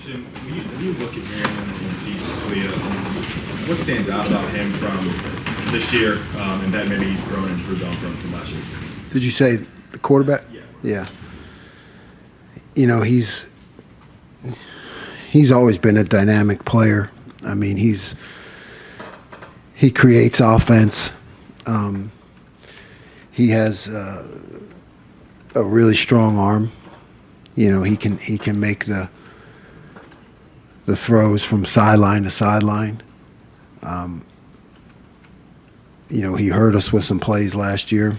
Jim, when you look at Maryland and you see Talia, what stands out about him from this year and that maybe he's grown and improved on from last year? Did you say the quarterback? Yeah. Yeah. You know, he's always been a dynamic player. I mean, he creates offense. He has a really strong arm. You know, he can make the throws from sideline to sideline. You know, he hurt us with some plays last year.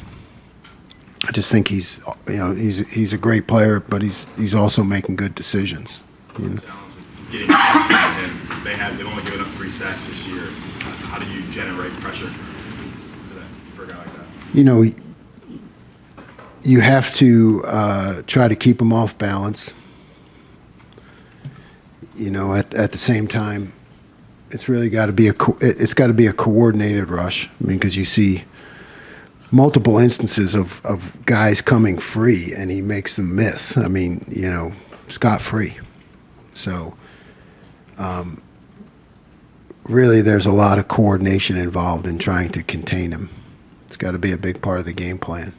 I just think he's a great player, but he's also making good decisions. You know? Getting pressure on him, they've only given up 3 sacks this year. How do you generate pressure for a guy like that? You know, you have to try to keep him off balance. You know, at the same time, it's really got to be a coordinated rush. I mean, because you see multiple instances of guys coming free and he makes them miss. I mean, you know, scot-free. So, really, there's a lot of coordination involved in trying to contain him. It's got to be a big part of the game plan.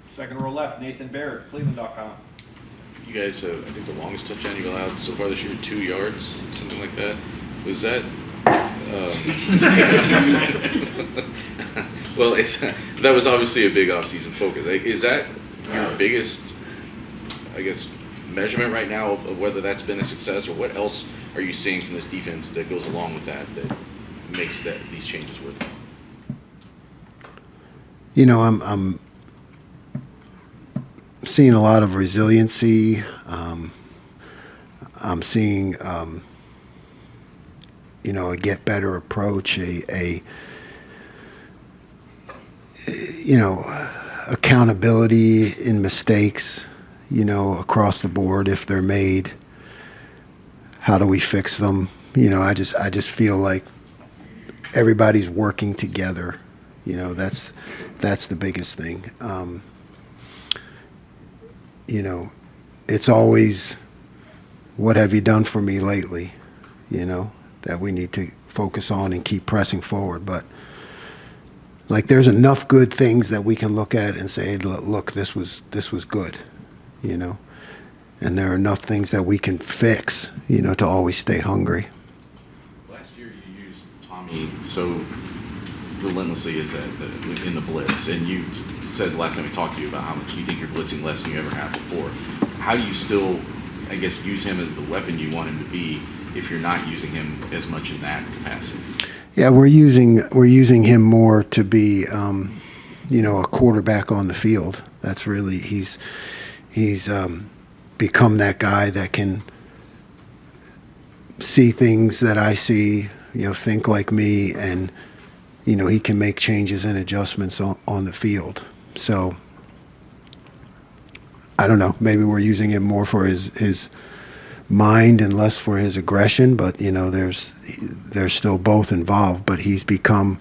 Second row left, Nathan Barrett, Cleveland.com. You guys, I think the longest touchdown you've allowed so far this year, 2 yards, something like that. Was that? Well, that was obviously a big offseason focus. Is that your biggest, I guess, measurement right now of whether that's been a success, or what else are you seeing from this defense that goes along with that makes these changes worth it? You know, I'm seeing a lot of resiliency. I'm seeing, you know, a get better approach, you know, accountability in mistakes, you know, across the board if they're made. How do we fix them? You know, I just feel like everybody's working together. You know, that's the biggest thing. You know, it's always, what have you done for me lately? You know, that we need to focus on and keep pressing forward. But like, there's enough good things that we can look at and say, hey, look, this was good, you know. And there are enough things that we can fix, you know, to always stay hungry. Last year you used Tommy so relentlessly in the blitz, and you said last time we talked to you about how much you think you're blitzing less than you ever have before. How do you still, I guess, use him as the weapon you want him to be if you're not using him as much in that capacity? Yeah, we're using him more to be, you know, a quarterback on the field. That's really he's become that guy that can see things that I see, you know, think like me, and you know, he can make changes and adjustments on the field. So I don't know, maybe we're using him more for his mind and less for his aggression, but you know, there's still both involved, but he's become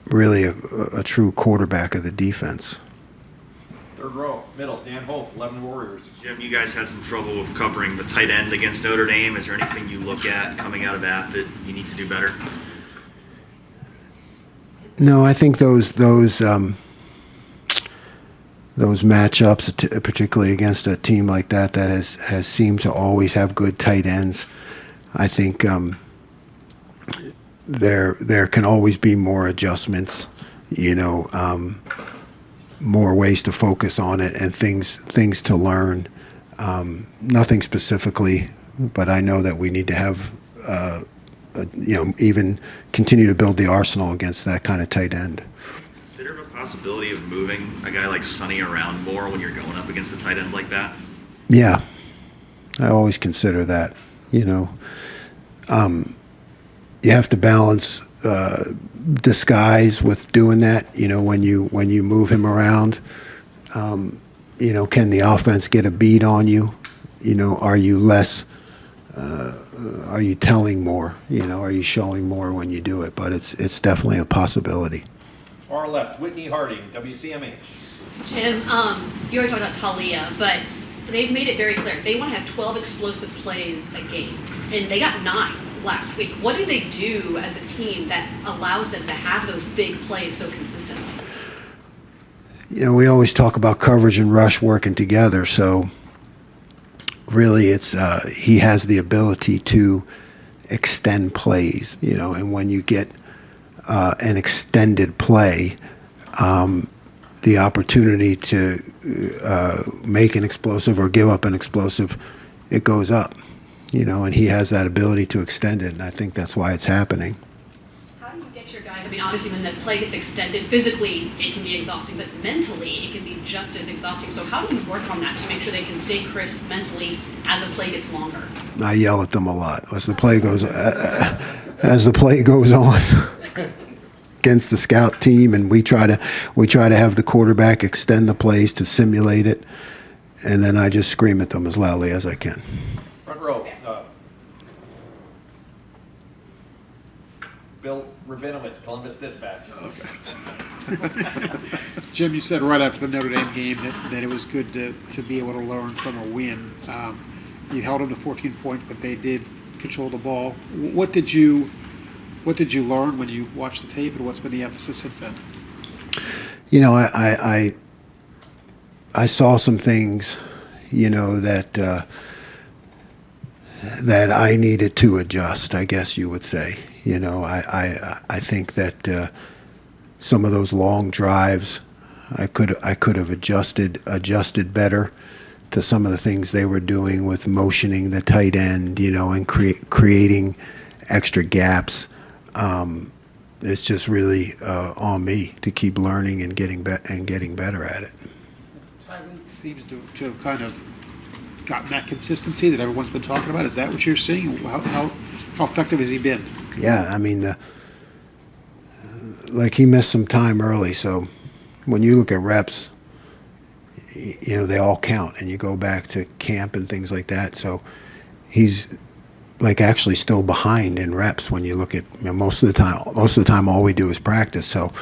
really a true quarterback of the defense. Third row, middle, Dan Holt, 11 Warriors. Jim, you guys had some trouble with covering the tight end against Notre Dame. Is there anything you look at coming out of that you need to do better? No, I think those matchups, particularly against a team like that has seemed to always have good tight ends, I think there can always be more adjustments, you know, more ways to focus on it and things to learn. Nothing specifically, but I know that we need to have, you know, even continue to build the arsenal against that kind of tight end. Is there a possibility of moving a guy like Sonny around more when you're going up against a tight end like that? Yeah, I always consider that. You know, you have to balance disguise with doing that. You know, when you move him around, you know, can the offense get a beat on you? You know, are you less? Are you telling more? You know, are you showing more when you do it? But it's definitely a possibility. Far left, Whitney Harding, WCMH. Jim, you already talked about Talia, but they've made it very clear. They want to have 12 explosive plays a game, and they got 9 last week. What do they do as a team that allows them to have those big plays so consistently? You know, we always talk about coverage and rush working together, so really it's he has the ability to extend plays, you know, and when you get an extended play, the opportunity to make an explosive or give up an explosive, it goes up, you know, and he has that ability to extend it, and I think that's why it's happening. How do you get your guys? I mean, obviously, when the play gets extended, physically it can be exhausting, but mentally it can be just as exhausting. So, how do you work on that to make sure they can stay crisp mentally as a play gets longer? I yell at them a lot as the play goes on against the scout team, and we try to have the quarterback extend the plays to simulate it, and then I just scream at them as loudly as I can. Front row. Bill Rabinowitz, Columbus Dispatch. Jim, you said right after the Notre Dame game that it was good to be able to learn from a win. You held them to 14 points, but they did control the ball. What did you learn when you watched the tape, and what's been the emphasis since then? You know, I saw some things, you know, that I needed to adjust, I guess you would say. You know, I think that some of those long drives, I could have adjusted better to some of the things they were doing with motioning the tight end, you know, and creating extra gaps. It's just really on me to keep learning and getting better at it. Tyreek seems to have kind of gotten that consistency that everyone's been talking about. Is that what you're seeing? How effective has he been? Yeah, I mean, like he missed some time early, so when you look at reps, you know, they all count, and you go back to camp and things like that. So he's like actually still behind in reps when you look at, you know, most of the time all we do is practice. So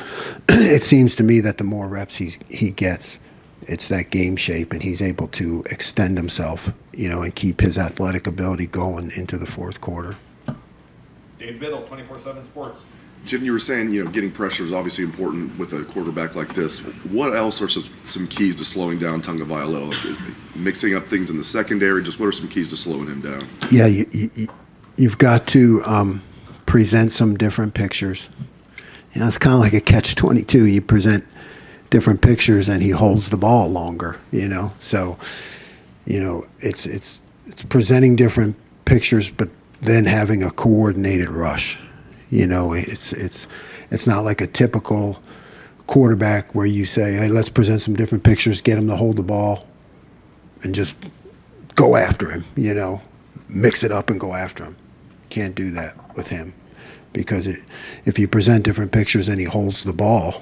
it seems to me that the more reps he gets, it's that game shape, and he's able to extend himself, you know, and keep his athletic ability going into the fourth quarter. Dave Biddle, 24/7 Sports. Jim, you were saying, you know, getting pressure is obviously important with a quarterback like this. What else are some keys to slowing down Tagovailoa? Like mixing up things in the secondary? Just what are some keys to slowing him down? Yeah, you've got to present some different pictures. You know, it's kind of like a catch-22. You present different pictures, and he holds the ball longer. You know, so you know it's presenting different pictures, but then having a coordinated rush. You know, it's not like a typical quarterback where you say, hey, let's present some different pictures, get him to hold the ball, and just go after him, you know, mix it up and go after him. Can't do that with him, because if you present different pictures and he holds the ball,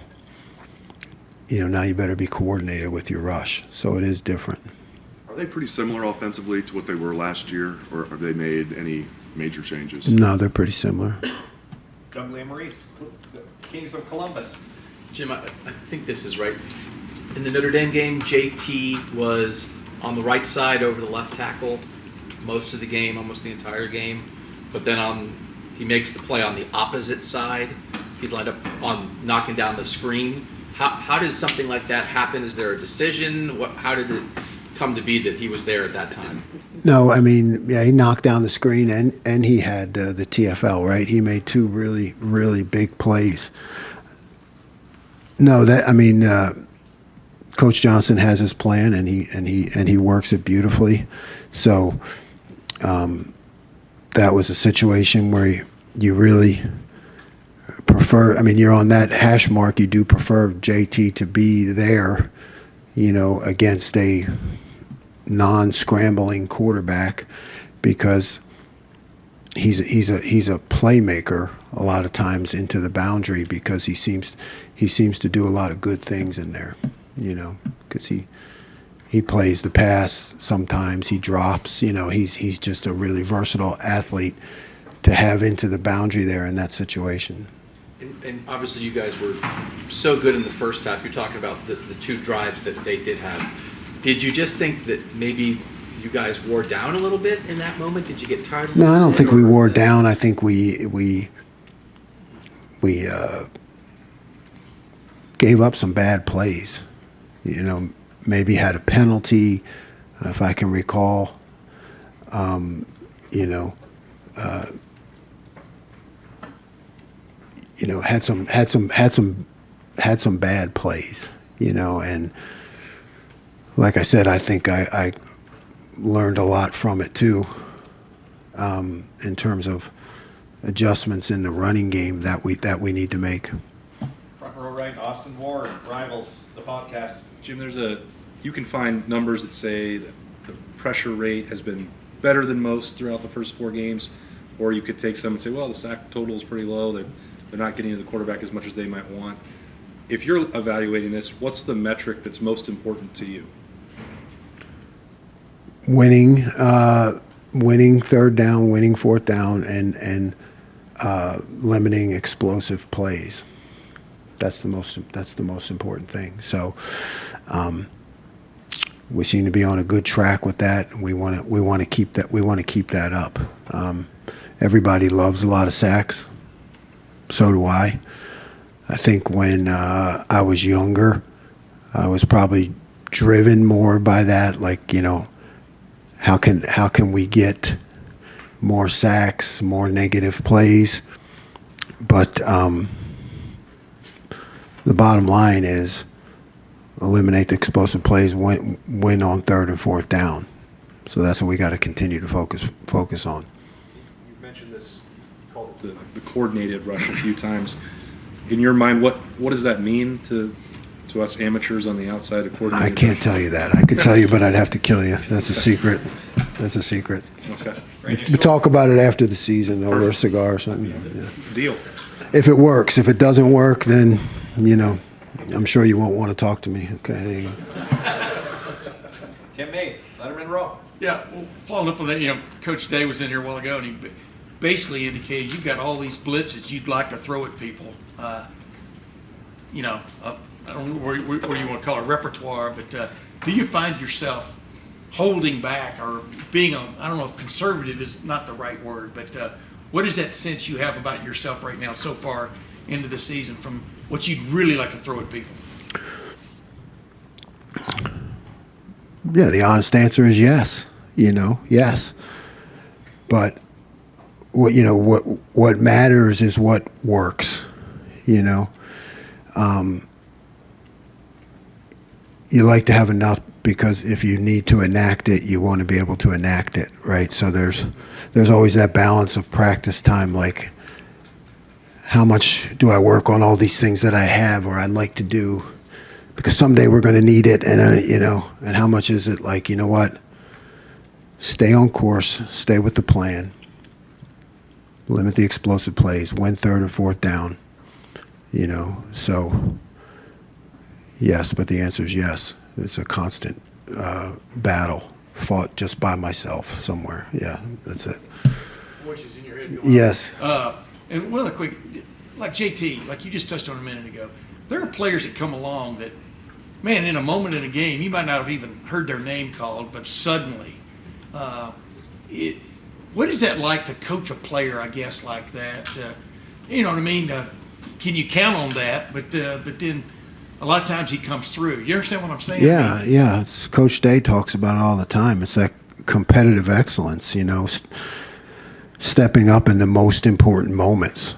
you know, now you better be coordinated with your rush. So it is different. Are they pretty similar offensively to what they were last year, or have they made any major changes? No, they're pretty similar. Doug Maurice, the Kings of Columbus. Jim, I think this is right. In the Notre Dame game, JT was on the right side over the left tackle most of the game, almost the entire game. But then he makes the play on the opposite side. He's lined up on knocking down the screen. How does something like that happen? Is there a decision? How did it come to be that he was there at that time? No, I mean, yeah, he knocked down the screen, and he had the TFL, right? He made 2 really, really big plays. No, Coach Johnson has his plan, and he works it beautifully. So that was a situation where you really prefer. I mean, you're on that hash mark. You do prefer JT to be there, you know, against a non-scrambling quarterback, because he's a playmaker a lot of times into the boundary, because he seems to do a lot of good things in there, you know, because he plays the pass sometimes, he drops, you know, he's just a really versatile athlete to have into the boundary there in that situation. And obviously you guys were so good in the first half. You're talking about the 2 drives that they did have. Did you just think that maybe you guys wore down a little bit in that moment? Did you get tired? A No, I little don't bit, think we or- wore down. I think we gave up some bad plays. You know, maybe had a penalty, if I can recall. You know, had some bad plays. You know, and like I said, I think I learned a lot from it too, in terms of adjustments in the running game that we need to make. Front row right, Austin Ward, Rivals, the podcast. Jim, you can find numbers that say that the pressure rate has been better than most throughout the first 4 games, or you could take some and say, well, the sack total is pretty low. They're not getting to the quarterback as much as they might want. If you're evaluating this, what's the metric that's most important to you? Winning third down, winning fourth down, and limiting explosive plays. That's the most important thing. So we seem to be on a good track with that. We want to keep that up. Everybody loves a lot of sacks. So do I. I think when I was younger, I was probably driven more by that. Like, you know, how can we get more sacks, more negative plays? But the bottom line is eliminate the explosive plays, win on third and fourth down. So that's what we got to continue to focus on. You mentioned this, you called it the coordinated rush a few times. In your mind, what does that mean to us amateurs on the outside of coordinated I can't rush? tell you that. I could tell you, but I'd have to kill you. That's a secret. That's a secret. Okay. We talk about it after the season over a cigar or something. Yeah. Deal. If it works. If it doesn't work, then, you know, I'm sure you won't want to talk to me. Okay, there you go. Tim May, Letterman Row. Yeah, well, following up on that, Coach Day was in here a while ago, and he basically indicated you've got all these blitzes you'd like to throw at people. I don't know what you want to call it, repertoire, but do you find yourself holding back or being I don't know if conservative is not the right word, but what is that sense you have about yourself right now so far into the season from what you'd really like to throw at people? Yeah, the honest answer is yes. Yes. But what matters is what works. You like to have enough, because if you need to enact it, you want to be able to enact it, right? So there's always that balance of practice time, like how much do I work on all these things that I have or I'd like to do, because someday we're going to need it, and and how much is it like, you know what? Stay on course, stay with the plan, limit the explosive plays, win third and fourth down, so yes, but the answer is yes. It's a constant battle fought just by myself somewhere. Yeah, that's it. Voices in your head. Yes. And one other quick, like JT, like you just touched on a minute ago, there are players that come along that, man, in a moment in a game, you might not have even heard their name called, but suddenly, what is that like to coach a player, I guess, like that? You know what I mean? Can you count on that? But then a lot of times he comes through. You understand what I'm saying? Yeah. It's Coach Day talks about it all the time. It's that competitive excellence, stepping up in the most important moments,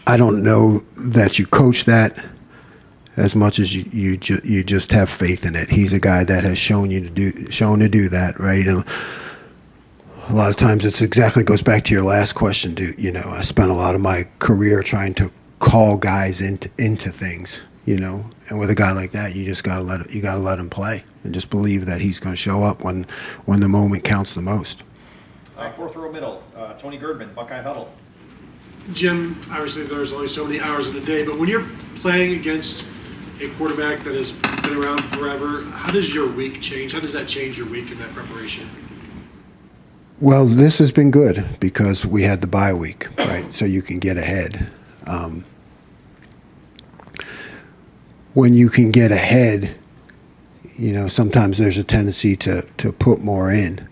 I don't know that you coach that as much as you just have faith in it. He's a guy that has shown to do that, right? And a lot of times it's exactly goes back to your last question. I spent a lot of my career trying to call guys into things, and with a guy like that, you just gotta let him play and just believe that he's going to show up when the moment counts the most. Fourth row middle, Tony Girdman, Buckeye Huddle. Jim, obviously there's only so many hours in a day, but when you're playing against a quarterback that has been around forever, how does your week change? How does that change your week in that preparation? Well, this has been good because we had the bye week, right? So you can get ahead. when you can get ahead, sometimes there's a tendency to put more in,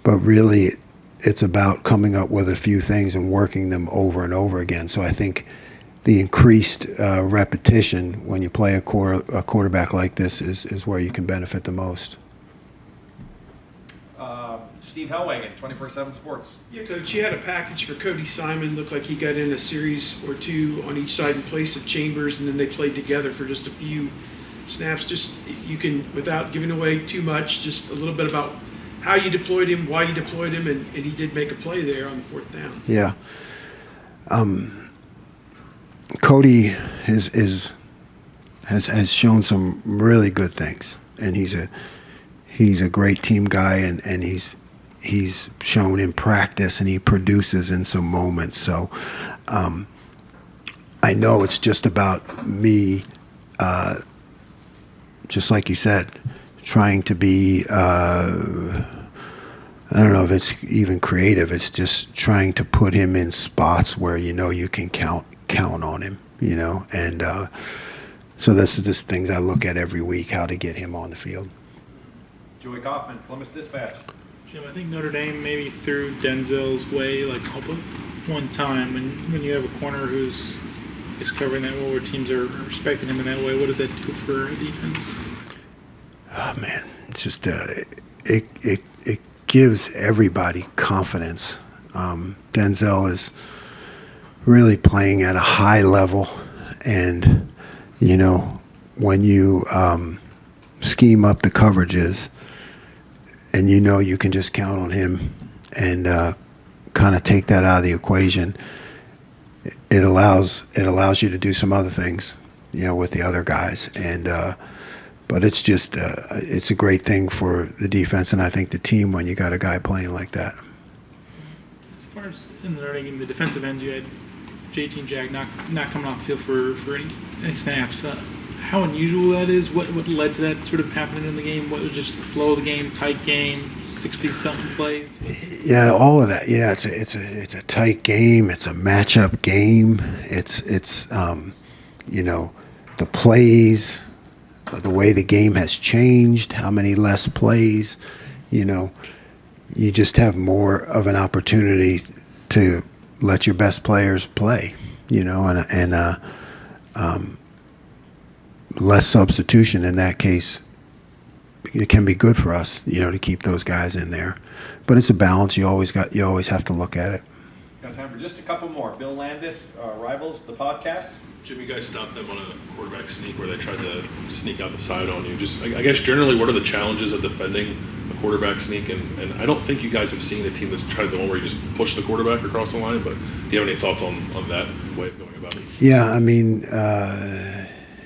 but really it's about coming up with a few things and working them over and over again. So I think the increased repetition when you play a quarterback like this is where you can benefit the most. Steve Hellwagon, 24/7 Sports. Yeah, Coach, you had a package for Cody Simon. Looked like he got in a series or two on each side in place of Chambers, and then they played together for just a few snaps. Just if you can, without giving away too much, just a little bit about how you deployed him, why you deployed him, and he did make a play there on the 4th down. Yeah. Cody has shown some really good things, and he's a great team guy, and he's shown in practice, and he produces in some moments. So I know it's just about me, just like you said, trying to be, I don't know if it's even creative. It's just trying to put him in spots where you can count on him, and so that's just things I look at every week, how to get him on the field. Joey Kaufman, Columbus Dispatch. Jim, I think Notre Dame maybe threw Denzel's way like one time, and when you have a corner who's covering that well, where teams are respecting him in that way, what does that do for a defense? Oh man, it's just it gives everybody confidence. Denzel is really playing at a high level, and when you scheme up the coverages, and you can just count on him and kind of take that out of the equation, it allows you to do some other things, with the other guys. And but it's just it's a great thing for the defense, and I think the team when you got a guy playing like that. As far as in the Notre Dame, the defensive end, you had JT and Jack not coming off the field for any snaps. How unusual that is? What led to that sort of happening in the game? What was just the flow of the game, tight game, 60-something plays? Yeah, all of that. Yeah, it's a tight game. It's a matchup game. It's the plays, the way the game has changed, how many less plays. You just have more of an opportunity to let your best players play. And less substitution in that case, it can be good for us, to keep those guys in there. But it's a balance. You always have to look at it. Got time for just a couple more. Bill Landis, Rivals, the podcast. Jim, you guys stopped them on a quarterback sneak where they tried to sneak out the side on you. Just, I guess, generally, what are the challenges of defending a quarterback sneak? And I don't think you guys have seen a team that tries the one where you just push the quarterback across the line, but do you have any thoughts on that way of going about it? Yeah, I mean,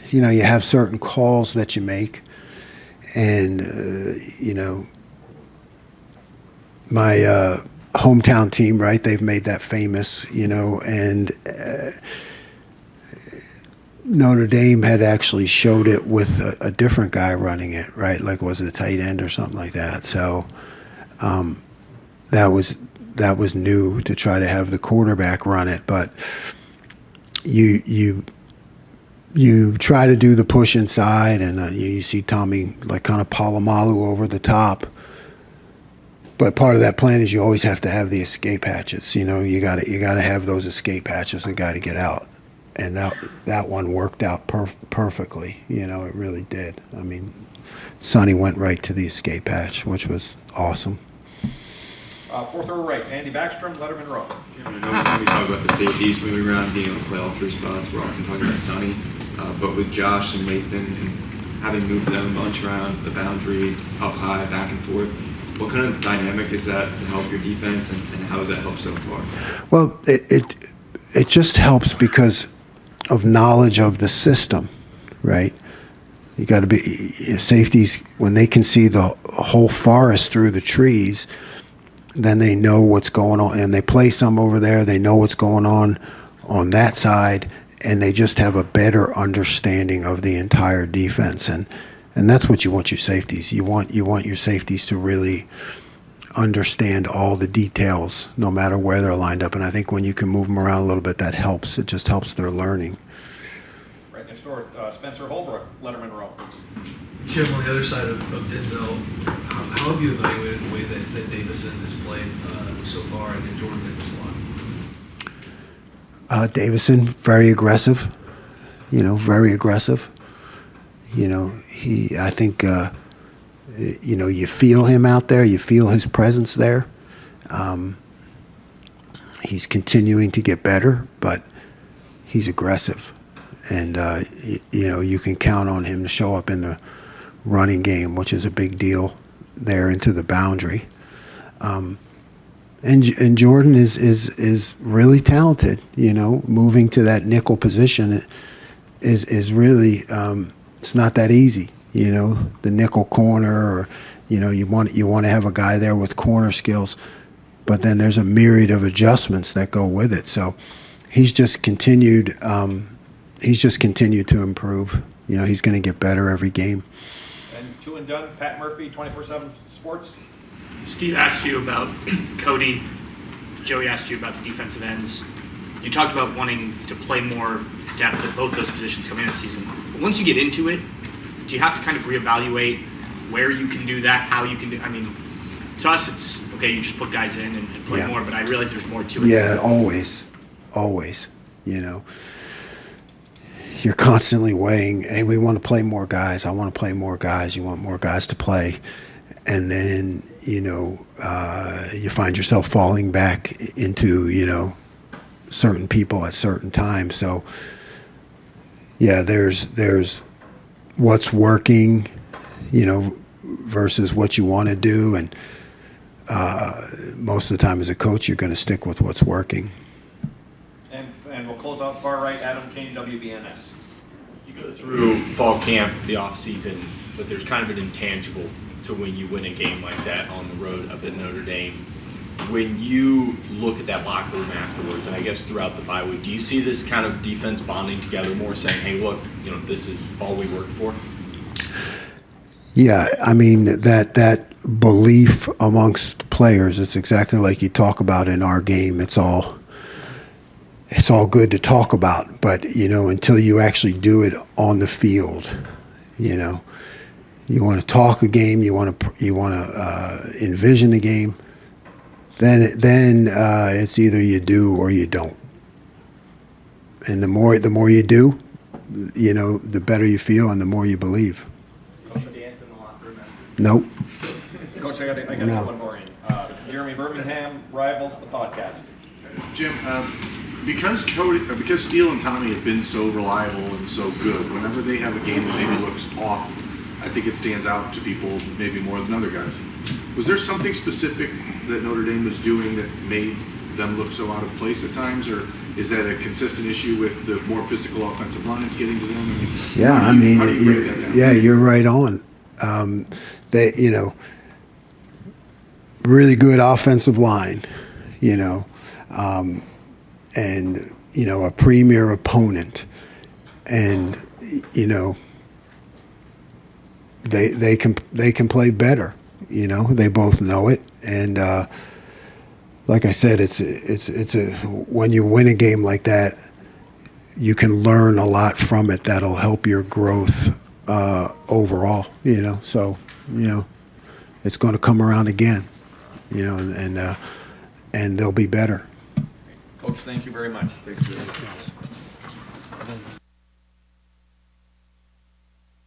you have certain calls that you make, and my hometown team, right? They've made that famous, and Notre Dame had actually showed it with a different guy running it, right? Like, was it a tight end or something like that? So that was new to try to have the quarterback run it, but you try to do the push inside, and you see Tommy like kind of Palomalu over the top. But part of that plan is you always have to have the escape hatches. You got to have those escape hatches. The guy to get out, and that one worked out perfectly. It really did. I mean, Sonny went right to the escape hatch, which was awesome. Fourth row right, Andy Backstrom, Letterman Row. I know when we talk about the safeties moving around, being able to play all three spots, we're often talking about Sonny. But with Josh and Lathan and having moved them a bunch around the boundary, up high, back and forth, what kind of dynamic is that to help your defense, and how has that helped so far? Well, it just helps because of knowledge of the system, right? You got to be safeties when they can see the whole forest through the trees. Then they know what's going on, and they play some over there. They know what's going on that side, and they just have a better understanding of the entire defense. And that's what you want your safeties. You want your safeties to really understand all the details, no matter where they're lined up. And I think when you can move them around a little bit, that helps. It just helps their learning. Right next door, Spencer Holbrook, Letterman row. Jim, on the other side of Denzel, how have you evaluated the way that Davison has played so far, and Jordan did this a lot? Davison, very aggressive. Very aggressive. I think, you feel him out there. You feel his presence there. He's continuing to get better, but he's aggressive. And, you can count on him to show up in the running game, which is a big deal there into the boundary. And Jordan is really talented. Moving to that nickel position is really it's not that easy. The nickel corner, or you want to have a guy there with corner skills, but then there's a myriad of adjustments that go with it. So he's just continued. He's just continued to improve. He's going to get better every game. And two and done, Pat Murphy, 24/7 Sports. Steve asked you about Cody. Joey asked you about the defensive ends. You talked about wanting to play more depth at both those positions coming into the season. But once you get into it, do you have to kind of reevaluate where you can do that, how you can do? I mean, to us, it's okay. You just put guys in and play more. But I realize there's more to it. Yeah, always. You're constantly weighing. Hey, we want to play more guys. I want to play more guys. You want more guys to play, and then you find yourself falling back into certain people at certain times. So yeah, there's what's working, versus what you want to do, and most of the time as a coach, you're going to stick with what's working. And we'll close out far right, Adam Kane, WBNS. You go through fall camp, the off season, but there's kind of an intangible to when you win a game like that on the road up at Notre Dame. When you look at that locker room afterwards, and I guess throughout the bye week, do you see this kind of defense bonding together more, saying, hey, look, this is all we worked for? Yeah, I mean, that belief amongst players, it's exactly like you talk about in our game. It's all good to talk about, but, until you actually do it on the field, you want to talk a game, you want to envision the game, then it's either you do or you don't. And the more you do, the better you feel and the more you believe. Coach, the answer in the locker room. Nope. Coach, I got one more in. Jeremy Birmingham, Rivals, the podcast. Jim, because Steele and Tommy have been so reliable and so good, whenever they have a game that maybe looks off, I think it stands out to people maybe more than other guys. Was there something specific that Notre Dame was doing that made them look so out of place at times, or is that a consistent issue with the more physical offensive lines getting to them? Yeah, you're right on. They, really good offensive line, and a premier opponent, and they can play better. They both know it, and like I said, it's when you win a game like that, you can learn a lot from it that'll help your growth overall. So it's going to come around again. And they'll be better. Coach, thank you very much. Thanks for this.